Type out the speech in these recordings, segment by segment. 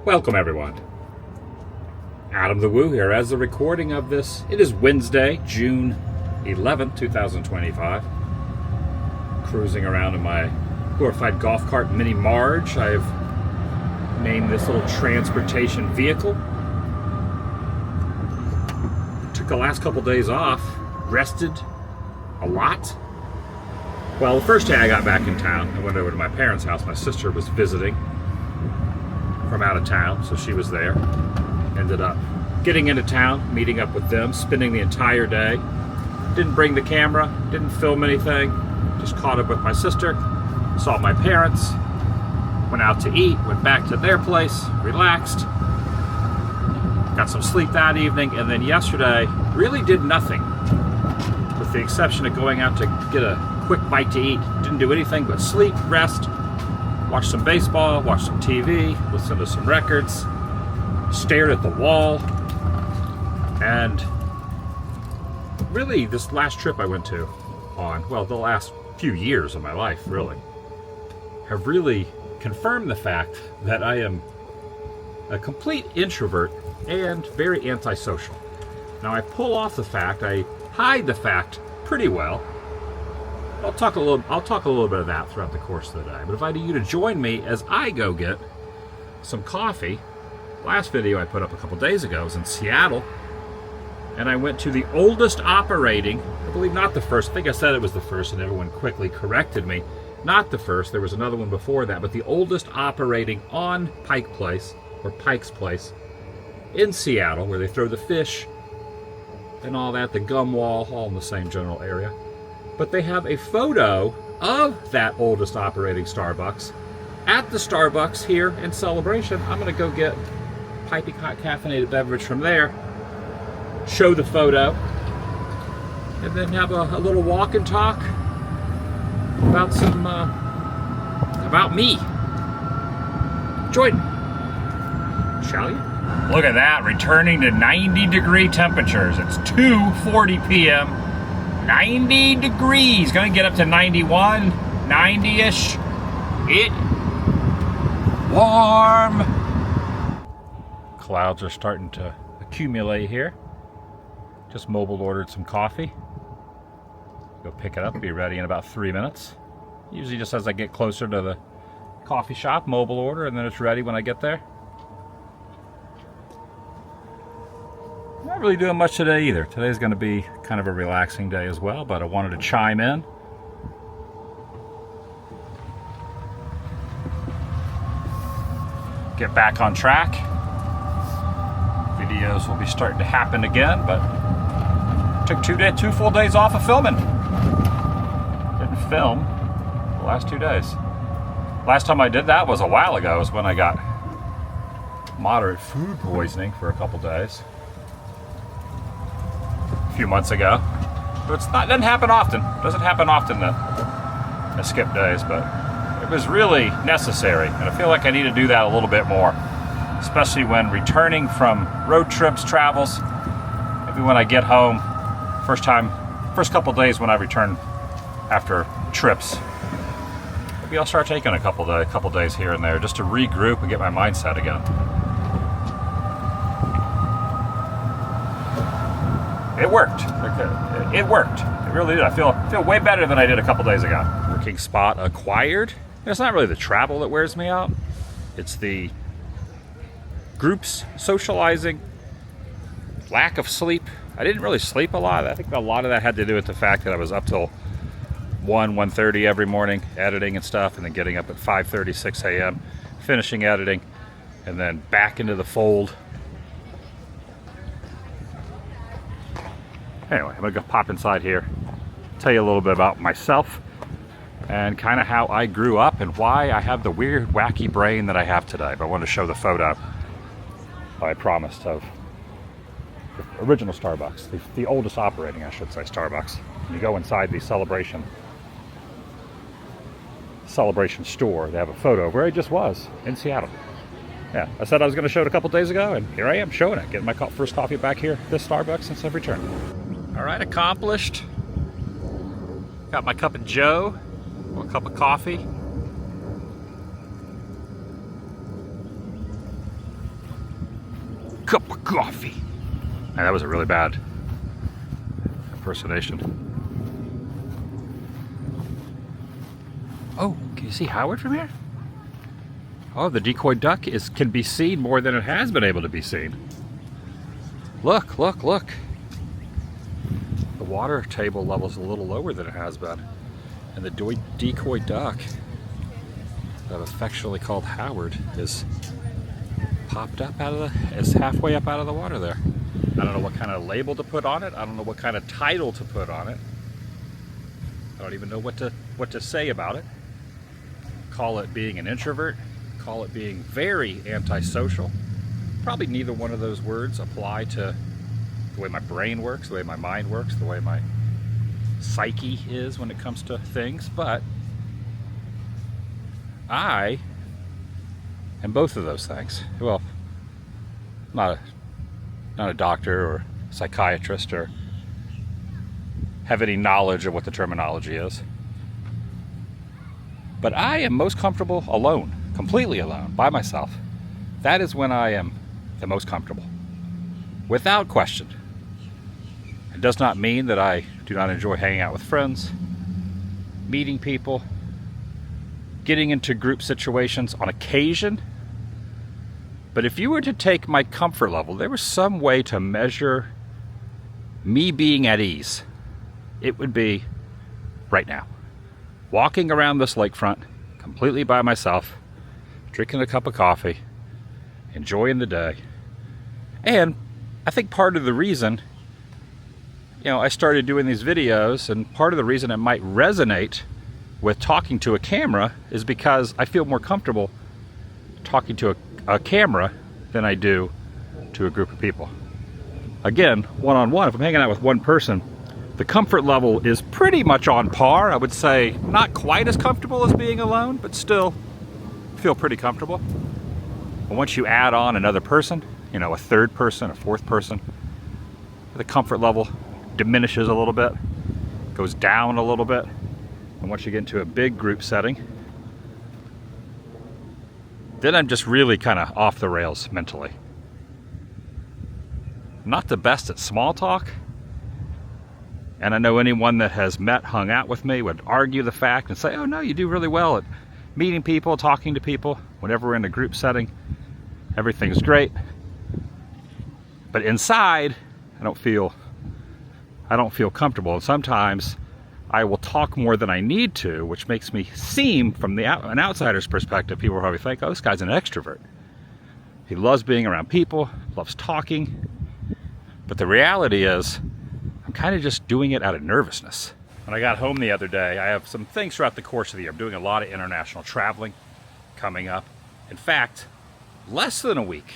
Welcome everyone. TheDailyWoo here. As the recording of this, it is Wednesday, June 11th, 2025. Cruising around in my glorified golf cart Mini Marge. I've named this little transportation vehicle. Took the last couple days off, rested a lot. Well, the first day I got back in town, I went over to my parents' house. My sister was visiting from out of town, so she was there. Ended up getting into town, meeting up with them, spending the entire day. Didn't bring the camera, didn't film anything, just caught up with my sister, saw my parents, went out to eat, went back to their place, relaxed, got some sleep that evening, and then yesterday really did nothing, with the exception of going out to get a quick bite to eat. Didn't do anything but sleep, rest, watch some baseball, watch some TV, listen to some records, stared at the wall, and really this last trip I went to the last few years of my life really, have really confirmed the fact that I am a complete introvert and very antisocial. Now I pull off the fact, I hide the fact pretty well. I'll talk a little bit of that throughout the course of the day. But inviting you to join me as I go get some coffee. Last video I put up a couple days ago was in Seattle, and I went to the oldest operating, I believe not the first, I think I said it was the first and everyone quickly corrected me. Not the first, there was another one before that, but the oldest operating on Pike Place, or Pike's Place, in Seattle, where they throw the fish and all that, the gum wall, all in the same general area. But they have a photo of that oldest operating Starbucks at the Starbucks here in Celebration. I'm going to go get a piping hot caffeinated beverage from there, show the photo, and then have a little walk and talk about about me. Join me, shall you? Look at that, returning to 90-degree temperatures. It's 2:40 p.m. 90 degrees, gonna get up to 91, 90-ish. It warm. Clouds are starting to accumulate here. Just mobile ordered some coffee. Go pick it up, be ready in about 3 minutes. Usually just as I get closer to the coffee shop, mobile order, and then it's ready when I get there. Not really doing much today either. Today's going to be kind of a relaxing day as well, but I wanted to chime in. Get back on track. Videos will be starting to happen again, but took two full days off of filming. Didn't film the last 2 days. Last time I did that was a while ago. It was when I got moderate food poisoning for a couple days. A few months ago. But doesn't happen often. Doesn't happen often that I skip days, but it was really necessary, and I feel like I need to do that a little bit more, especially when returning from road trips, travels. Maybe when I get home, first couple days when I return after trips, maybe I'll start taking a couple days here and there just to regroup and get my mindset again. It worked. It worked. It really did. I feel way better than I did a couple days ago. Working spot acquired. It's not really the travel that wears me out. It's the groups, socializing, lack of sleep. I didn't really sleep a lot. I think a lot of that had to do with the fact that I was up till 1:30 every morning editing and stuff, and then getting up at 5:30, 6 a.m., finishing editing, and then back into the fold. Anyway, I'm gonna go pop inside here, tell you a little bit about myself and kind of how I grew up and why I have the weird, wacky brain that I have today. But I wanted to show the photo I promised of the original Starbucks, the oldest operating, I should say, Starbucks. You go inside the Celebration store, they have a photo of where I just was in Seattle. Yeah, I said I was going to show it a couple days ago, and here I am showing it, getting my first coffee back here at this Starbucks since I've returned. All right, accomplished. Got my cup of joe, a cup of coffee. cup of coffee. And that was a really bad impersonation. Oh, can you see Howard from here? Oh, the decoy duck can be seen more than it has been able to be seen. Look, look, look. The water table level's a little lower than it has been. And the decoy duck that I've affectionately called Howard is popped up is halfway up out of the water there. I don't know what kind of label to put on it. I don't know what kind of title to put on it. I don't even know what to say about it. Call it being an introvert. Call it being very antisocial. Probably neither one of those words apply to the way my brain works, the way my mind works, the way my psyche is when it comes to things, but I am both of those things. Well, not a doctor or psychiatrist or have any knowledge of what the terminology is, but I am most comfortable alone, completely alone, by myself. That is when I am the most comfortable, without question. It does not mean that I do not enjoy hanging out with friends, meeting people, getting into group situations on occasion. But if you were to take my comfort level, there was some way to measure me being at ease, it would be right now. Walking around this lakefront, completely by myself, drinking a cup of coffee, enjoying the day. And I think part of the reason, I started doing these videos, and part of the reason it might resonate with talking to a camera is because I feel more comfortable talking to a camera than I do to a group of people. Again, one-on-one, if I'm hanging out with one person, the comfort level is pretty much on par. I would say not quite as comfortable as being alone, but still feel pretty comfortable. But once you add on another person, a third person, a fourth person, the comfort level diminishes a little bit, goes down a little bit. And once you get into a big group setting, then I'm just really kind of off the rails mentally. Not the best at small talk. And I know anyone that has hung out with me would argue the fact and say, oh no, you do really well at meeting people, talking to people. Whenever we're in a group setting, everything's great. But inside, I don't feel comfortable. And sometimes I will talk more than I need to, which makes me seem, from an outsider's perspective, people will probably think, oh, this guy's an extrovert. He loves being around people, loves talking. But the reality is, I'm kind of just doing it out of nervousness. When I got home the other day, I have some things throughout the course of the year. I'm doing a lot of international traveling coming up. In fact, less than a week,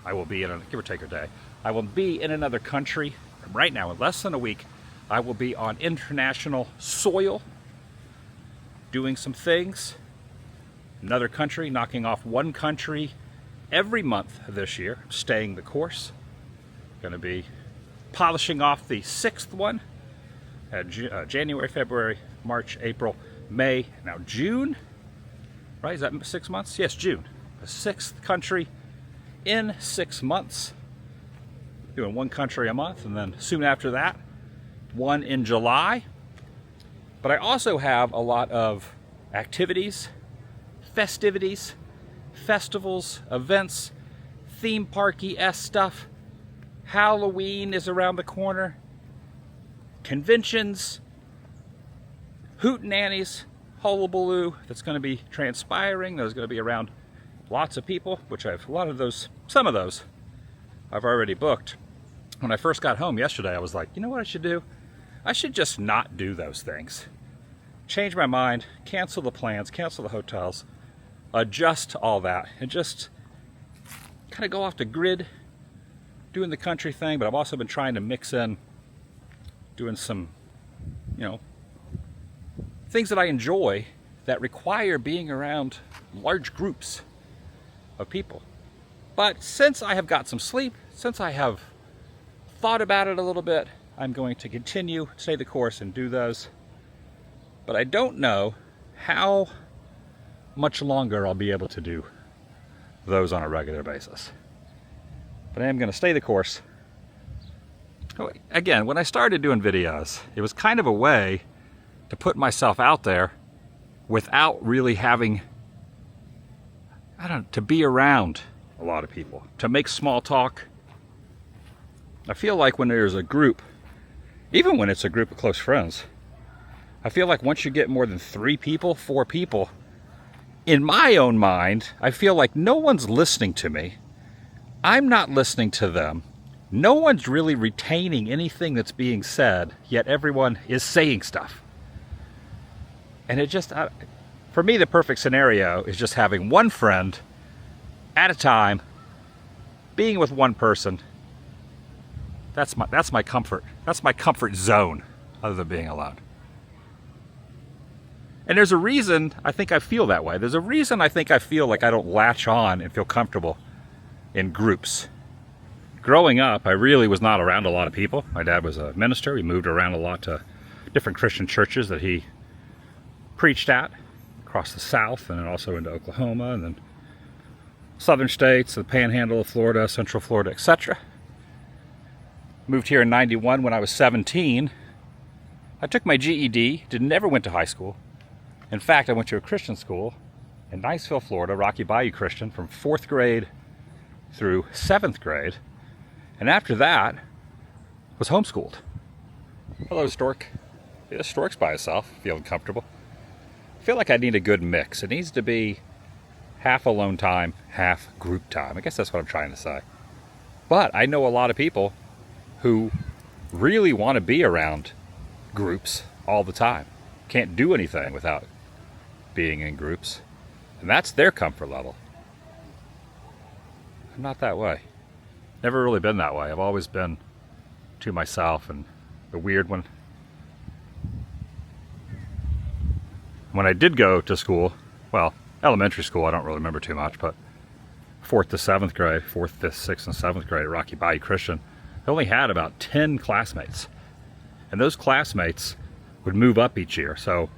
I will be give or take a day, I will be in another country. Right now, in less than a week, I will be on international soil, doing some things. Another country, knocking off one country every month this year, staying the course. Going to be polishing off the 6th one. January, February, March, April, May, now June. Right, is that 6 months? Yes, June. The 6th country in 6 months. Doing one country a month, and then soon after that, one in July. But I also have a lot of activities, festivities, festivals, events, theme parky-esque stuff. Halloween is around the corner. Conventions, hootenannies, hullabaloo that's going to be transpiring. There's going to be around lots of people, which I've some of those I've already booked. When I first got home yesterday, I was like, you know what I should do? I should just not do those things. Change my mind, cancel the plans, cancel the hotels, adjust all that, and just kind of go off the grid, doing the country thing. But I've also been trying to mix in doing some, things that I enjoy that require being around large groups of people. But since I have got some sleep, since I have thought about it a little bit, I'm going to continue, stay the course, and do those. But I don't know how much longer I'll be able to do those on a regular basis. but I am going to stay the course. Again, when I started doing videos, it was kind of a way to put myself out there without really having, to be around a lot of people, to make small talk. I feel like when there's a group, even when it's a group of close friends, I feel like once you get more than 3 people, 4 people, in my own mind, I feel like no one's listening to me. I'm not listening to them. No one's really retaining anything that's being said, yet everyone is saying stuff. And it just, for me, the perfect scenario is just having one friend at a time, being with one person. That's my comfort. That's my comfort zone, other than being alone. And there's a reason I think I feel that way. There's a reason I think I feel like I don't latch on and feel comfortable in groups. Growing up, I really was not around a lot of people. My dad was a minister. He moved around a lot to different Christian churches that he preached at across the South, and then also into Oklahoma, and then southern states, the panhandle of Florida, central Florida, etc. Moved here in '91 when I was 17. I took my GED, never went to high school. In fact, I went to a Christian school in Niceville, Florida, Rocky Bayou Christian, from 4th grade through 7th grade. And after that, was homeschooled. Hello, Stork. Yeah, Stork's by itself, feeling comfortable. I feel like I need a good mix. It needs to be half alone time, half group time. I guess that's what I'm trying to say. But I know a lot of people who really want to be around groups all the time. Can't do anything without being in groups. And that's their comfort level. I'm not that way. Never really been that way. I've always been to myself and the weird one. When I did go to school, well, elementary school, I don't really remember too much, but 4th to 7th grade, 4th, 5th, 6th, and 7th grade at Rocky Bayou Christian, I only had about 10 classmates. And those classmates would move up each year. So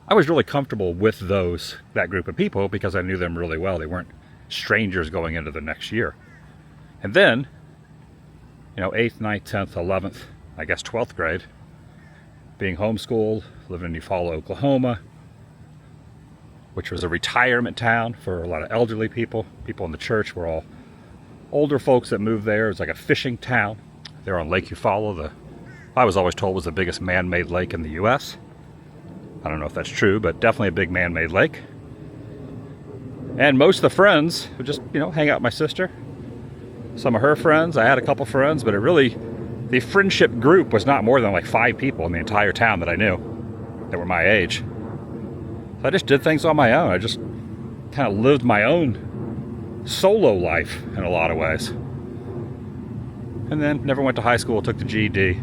I was really comfortable with that group of people because I knew them really well. They weren't strangers going into the next year. And then, 8th, 9th, 10th, 11th, I guess 12th grade, being homeschooled, living in Eufaula, Oklahoma, which was a retirement town for a lot of elderly people. People in the church were all older folks that moved there. It was like a fishing town. They're on Lake Eufaula, I was always told was the biggest man-made lake in the U.S. I don't know if that's true, but definitely a big man-made lake. And most of the friends would just, hang out with my sister. Some of her friends, I had a couple friends, but the friendship group was not more than like 5 people in the entire town that I knew that were my age. So I just did things on my own. I just kind of lived my own solo life in a lot of ways. And then never went to high school, took the GED,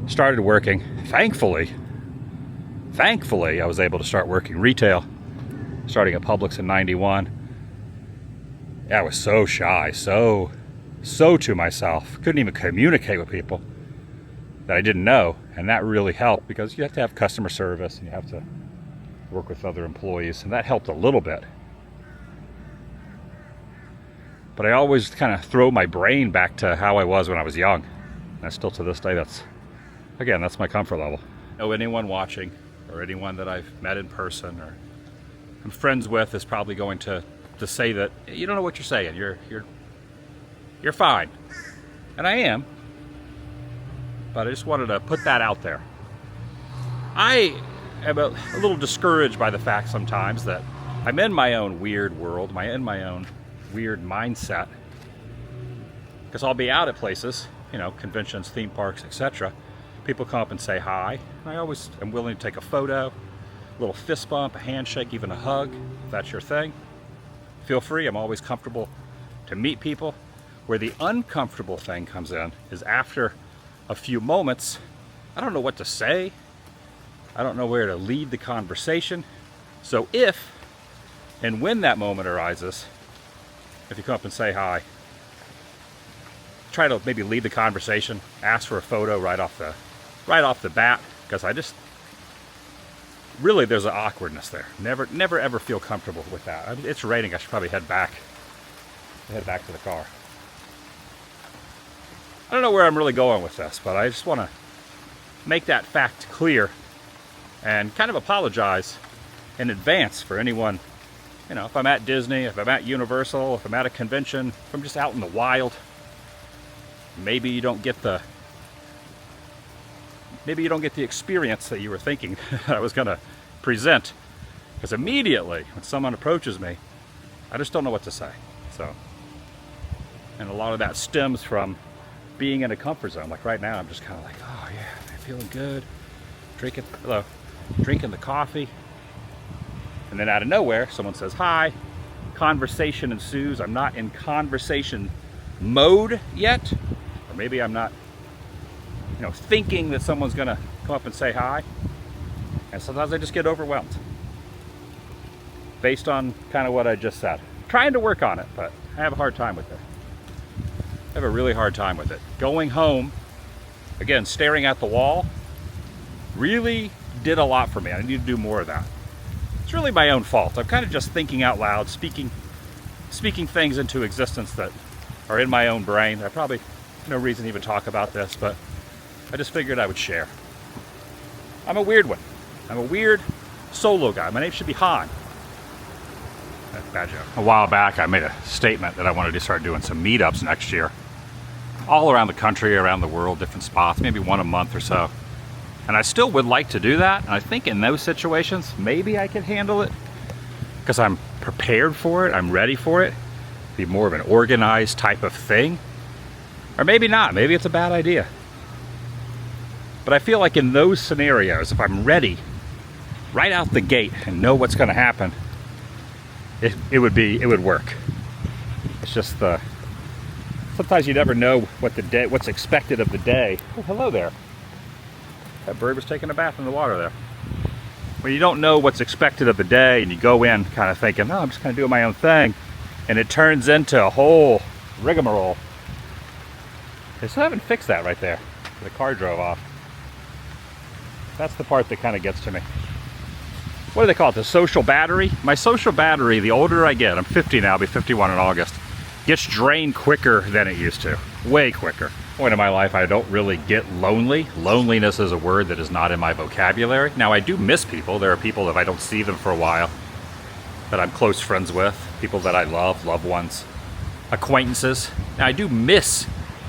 started working. Thankfully, I was able to start working retail, starting at Publix in '91. I was so shy, so to myself. Couldn't even communicate with people that I didn't know. And that really helped because you have to have customer service and you have to work with other employees. And that helped a little bit. But I always kind of throw my brain back to how I was when I was young. And still to this day, that's my comfort level. Anyone watching or anyone that I've met in person or I'm friends with is probably going to say that you don't know what you're saying. You're fine. And I am. But I just wanted to put that out there. I am a little discouraged by the fact sometimes that I'm in my own weird world, in my own weird mindset. Because I'll be out at places, conventions, theme parks, etc. People come up and say hi. And I always am willing to take a photo, a little fist bump, a handshake, even a hug, if that's your thing. Feel free. I'm always comfortable to meet people. Where the uncomfortable thing comes in is after a few moments, I don't know what to say. I don't know where to lead the conversation. So if and when that moment arises, if you come up and say hi, try to maybe lead the conversation, ask for a photo right off the bat, because there's an awkwardness there. Never ever feel comfortable with that. It's raining. I should probably head back to the car. don't know where I'm really going with this, but I just want to make that fact clear and kind of apologize in advance for anyone, you know, if I'm at Disney, if I'm at Universal, if I'm at a convention, if I'm just out in the wild, maybe you don't get the experience that you were thinking I was going to present. Because immediately when someone approaches me, I just don't know what to say. So, and a lot of that stems from being in a comfort zone. Like right now, I'm just kind of like, oh yeah, I'm feeling good, drinking the coffee, and then out of nowhere, someone says hi, conversation ensues. I'm not in conversation mode yet, or maybe I'm not, you know, thinking that someone's gonna come up and say hi, and sometimes I just get overwhelmed based on kind of what I just said. Trying to work on it, but I have a hard time with it. I have a really hard time with it. Going home, again, staring at the wall, really did a lot for me. I need to do more of that. It's really my own fault. I'm kind of just thinking out loud, speaking things into existence that are in my own brain. I probably no reason to even talk about this, but I just figured I would share. I'm a weird one. I'm a weird solo guy. My name should be Han. Bad joke. A while back, I made a statement that I wanted to start doing some meetups next year. All around the country, around the world, different spots, maybe one a month or so. And I still would like to do that. And I think in those situations, maybe I could handle it because I'm prepared for it. I'm ready for it. Be more of an organized type of thing. Or maybe not. Maybe it's a bad idea. But I feel like in those scenarios, if I'm ready right out the gate and know what's going to happen, it would work. It's just sometimes you never know what's expected of the day. Oh, hello there. That bird was taking a bath in the water there. When you don't know what's expected of the day and you go in kind of thinking, oh, I'm just kind of doing my own thing, and it turns into a whole rigmarole. They still haven't fixed that right there. The car drove off. That's the part that kind of gets to me. What do they call it? The social battery? My social battery, the older I get, I'm 50 now, I'll be 51 in August, gets drained quicker than it used to. Way quicker. Point in my life, I don't really get lonely. Loneliness is a word that is not in my vocabulary. Now, I do miss people. There are people, if I don't see them for a while, that I'm close friends with, people that I love, loved ones, acquaintances. Now, I do miss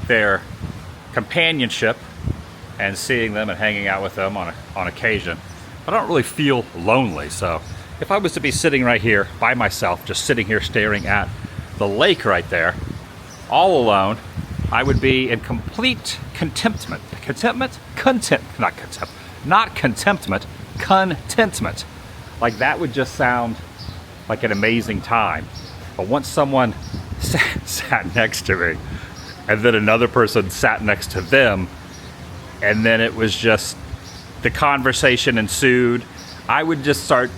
their companionship and seeing them and hanging out with them on occasion. I don't really feel lonely, so if I was to be sitting right here by myself, just sitting here staring at the lake right there, all alone, I would be in complete contentment. Contentment. Like that would just sound like an amazing time. But once someone sat next to me, and then another person sat next to them, and then it was just, the conversation ensued, I would just start,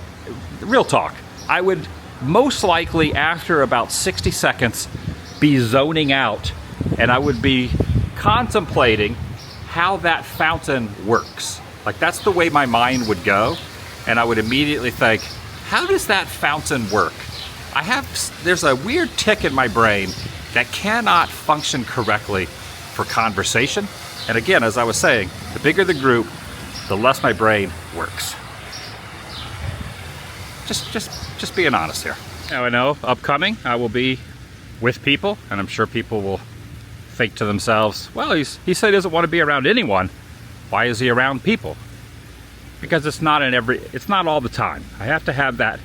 real talk, I would most likely after about 60 seconds be zoning out, and I would be contemplating how that fountain works. Like that's the way my mind would go, and I would immediately think, how does that fountain work? There's a weird tick in my brain that cannot function correctly for conversation. And again, as I was saying, the bigger the group, the less my brain works. Just being honest here. Now I know upcoming I will be with people, and I'm sure people will think to themselves, well, he said he doesn't want to be around anyone. Why is he around people? Because it's not all the time. I have to have that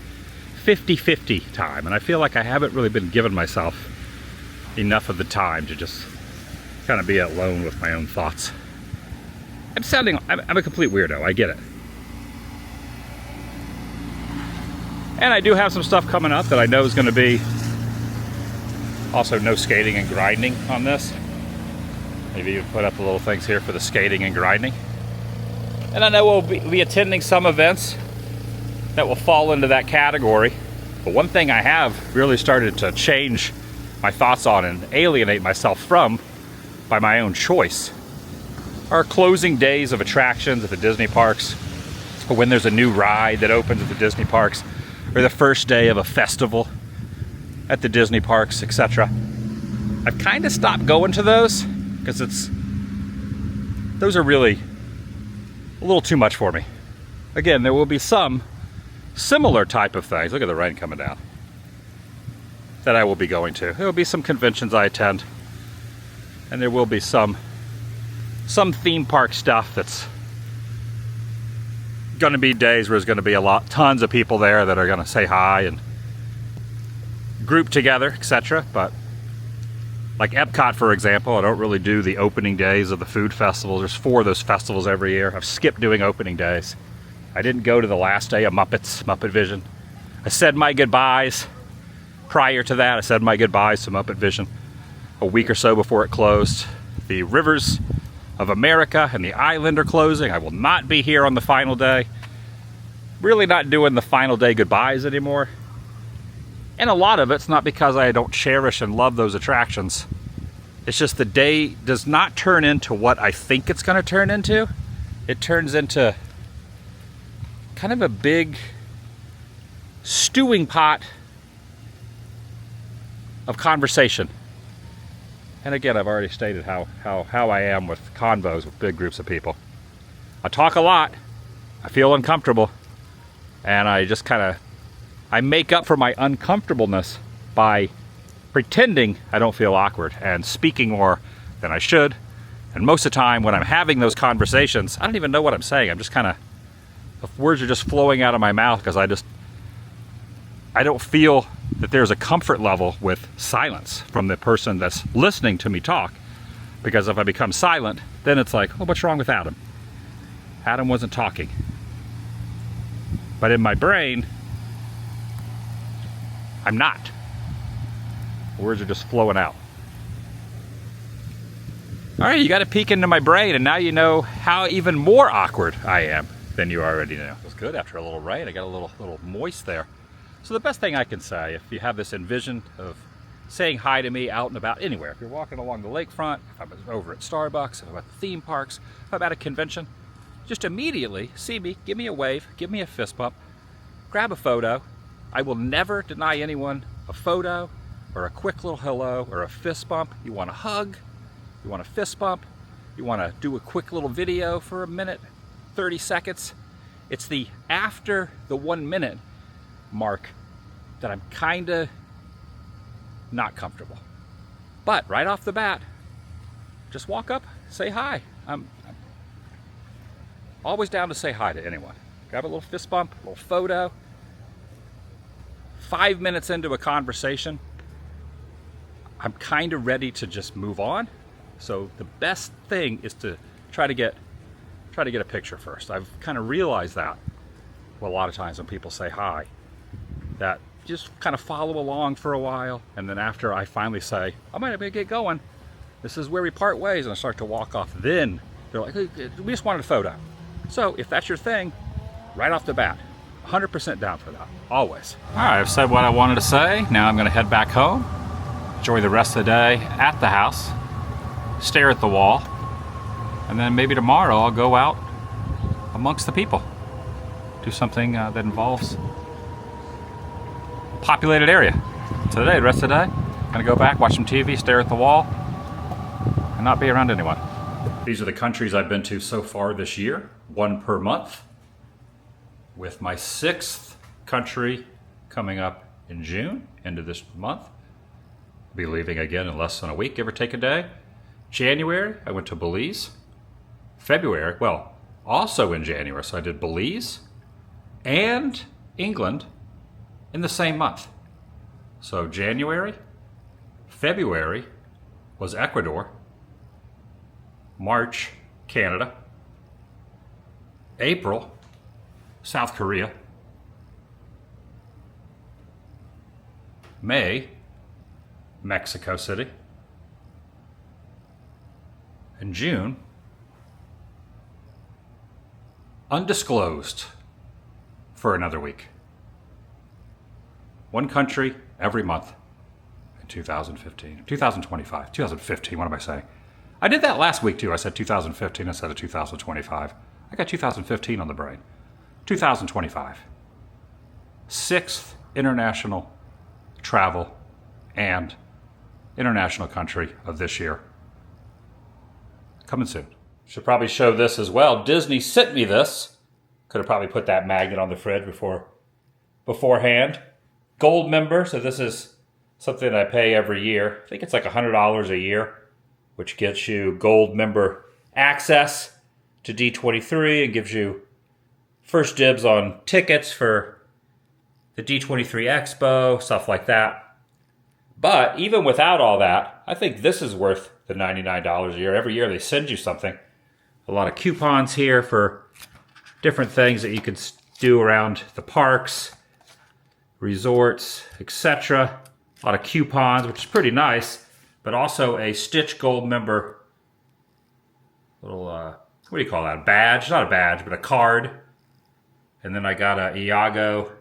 50-50 time, and I feel like I haven't really been giving myself enough of the time to just kind of be alone with my own thoughts. I'm a complete weirdo, I get it. And I do have some stuff coming up that I know is going to be also no skating and grinding on this. Maybe you put up the little things here for the skating and grinding. And I know we'll be attending some events that will fall into that category. But one thing I have really started to change my thoughts on and alienate myself from by my own choice are closing days of attractions at the Disney parks, or when there's a new ride that opens at the Disney parks, or the first day of a festival at the Disney parks, etc. I've kind of stopped going to those because those are really a little too much for me. Again, there will be some similar type of things. Look at the rain coming down. That I will be going to. There will be some conventions I attend, and there will be some theme park stuff that's going to be days where there's going to be tons of people there that are going to say hi and group together, etc. But like Epcot, for example, I don't really do the opening days of the food festivals. There's 4 of those festivals every year. I've skipped doing opening days. I didn't go to the last day of Muppet Vision. I said my goodbyes. Prior to that, I said my goodbyes to Muppet Vision a week or so before it closed. The Rivers of America and the Island are closing. I will not be here on the final day. Really not doing the final day goodbyes anymore. And a lot of it's not because I don't cherish and love those attractions. It's just the day does not turn into what I think it's going to turn into. It turns into kind of a big stewing pot of conversation. And again, I've already stated how I am with convos with big groups of people. I talk a lot, I feel uncomfortable, and I just I make up for my uncomfortableness by pretending I don't feel awkward and speaking more than I should. And most of the time when I'm having those conversations, I don't even know what I'm saying. I'm just the words are just flowing out of my mouth because I don't feel that there's a comfort level with silence from the person that's listening to me talk. Because if I become silent, then it's like, oh, what's wrong with Adam? Adam wasn't talking. But in my brain, I'm not. Words are just flowing out. All right, you got a peek into my brain, and now you know how even more awkward I am than you already know. It was good after a little rain. I got a little moist there. So the best thing I can say, if you have this envision of saying hi to me out and about anywhere, if you're walking along the lakefront, if I'm over at Starbucks, if I'm at the theme parks, if I'm at a convention, just immediately see me, give me a wave, give me a fist bump, grab a photo. I will never deny anyone a photo or a quick little hello or a fist bump. You want a hug, you want a fist bump, you want to do a quick little video for a minute, 30 seconds. It's the after the 1 minute mark that I'm kinda not comfortable. But right off the bat, just walk up, say hi. I'm always down to say hi to anyone. Grab a little fist bump, a little photo. 5 minutes into a conversation, I'm kind of ready to just move on. So the best thing is to try to get a picture first. I've kind of realized that a lot of times when people say hi, that just kind of follow along for a while, and then after I finally say, I might have to get going, this is where we part ways, and I start to walk off, then they're like, hey, we just wanted a photo. So if that's your thing, right off the bat, 100% down for that, always. All right, I've said what I wanted to say. Now I'm gonna head back home, enjoy the rest of the day at the house, stare at the wall, and then maybe tomorrow I'll go out amongst the people, do something that involves populated area. So today, the rest of the day, I'm gonna go back, watch some TV, stare at the wall, and not be around anyone. These are the countries I've been to so far this year, 1 per month, with my 6th country coming up in June, end of this month. I'll be leaving again in less than a week, give or take a day. January, I went to Belize. February, well, also in January, so I did Belize and England in the same month. So January, February was Ecuador, March, Canada, April, South Korea, May, Mexico City, and June, undisclosed for another week. 1 country every month in 2015, 2025, 2015, what am I saying? I did that last week too. I said 2015 instead of 2025. I got 2015 on the brain. 2025. 6th international travel and international country of this year. Coming soon. Should probably show this as well. Disney sent me this. Could have probably put that magnet on the fridge beforehand. Gold member, so this is something I pay every year. I think it's like $100 a year, which gets you gold member access to D23 and gives you first dibs on tickets for the D23 Expo, stuff like that. But even without all that, I think this is worth the $99 a year. Every year they send you something. A lot of coupons here for different things that you can do around the parks, resorts, etc. A lot of coupons, which is pretty nice, but also a Stitch Gold member little, what do you call that? A badge? Not a badge, but a card. And then I got a Iago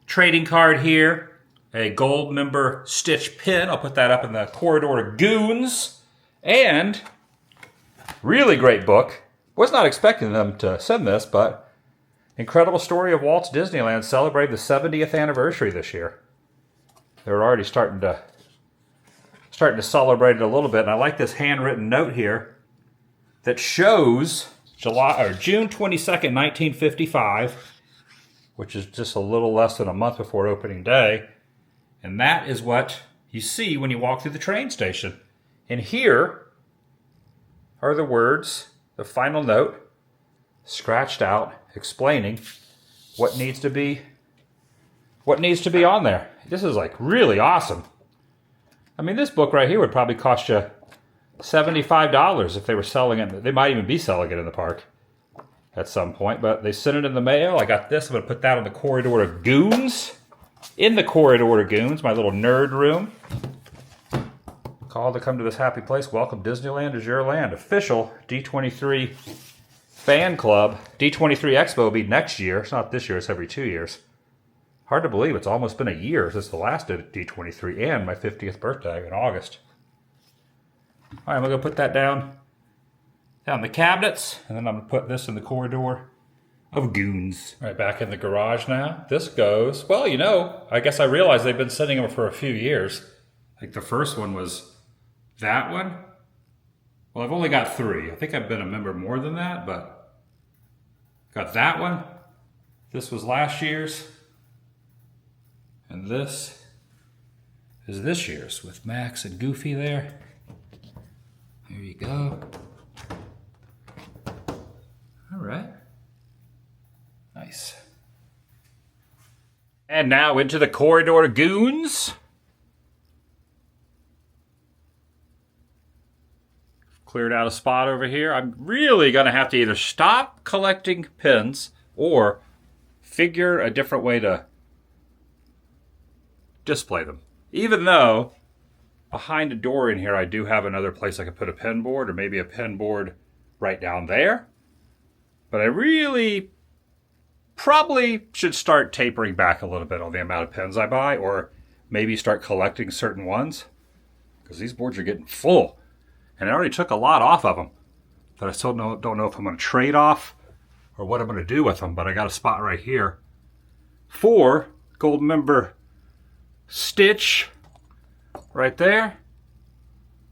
trading card here, a gold member Stitch pin. I'll put that up in the corridor to Goons. And really great book. Was not expecting them to send this, but incredible story of Walt's Disneyland celebrating the 70th anniversary this year. They're already starting to celebrate it a little bit. And I like this handwritten note here that shows June 22nd, 1955, which is just a little less than a month before opening day. And that is what you see when you walk through the train station. And here are the words, the final note, scratched out, explaining what needs to be on there. This is like really awesome. I mean, this book right here would probably cost you $75 if they were selling it. They might even be selling it in the park at some point, but they sent it in the mail. I got this. I'm going to put that on the corridor to Goons. In the corridor to Goons, my little nerd room. Call to come to this happy place. Welcome, Disneyland is your land. Official D23 fan club. D23 Expo will be next year. It's not this year. It's every 2 years. Hard to believe it's almost been a year since the last D23 and my 50th birthday in August. All right, I'm going to put that down the cabinets, and then I'm going to put this in the corridor of Goons. All right, back in the garage now. This goes, well, you know, I guess I realized they've been sending them for a few years. Like the first one was that one. Well, I've only got 3. I think I've been a member more than that, but got that one. This was last year's. And this is this year's with Max and Goofy there. There you go. All right. Nice. And now into the corridor to Goons. Cleared out a spot over here. I'm really going to have to either stop collecting pins or figure a different way to display them. Even though behind a door in here I do have another place I could put a pin board, or maybe a pin board right down there. But I really probably should start tapering back a little bit on the amount of pins I buy, or maybe start collecting certain ones, because these boards are getting full. And I already took a lot off of them that I still don't know if I'm going to trade off or what I'm going to do with them. But I got a spot right here for gold member Stitch right there.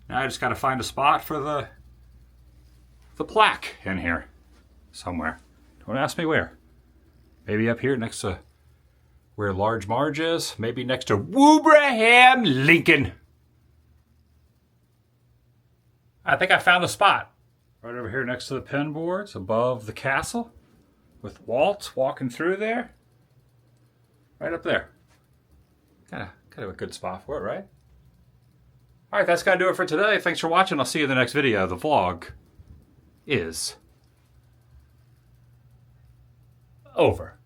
Now I just got to find a spot for the plaque in here somewhere. Don't ask me where. Maybe up here next to where Large Marge is. Maybe next to Wilbraham Lincoln. I think I found a spot. Right over here next to the pin boards above the castle with Walt walking through there. Right up there. Kind of a good spot for it, right? All right, that's going to do it for today. Thanks for watching. I'll see you in the next video. The vlog is over.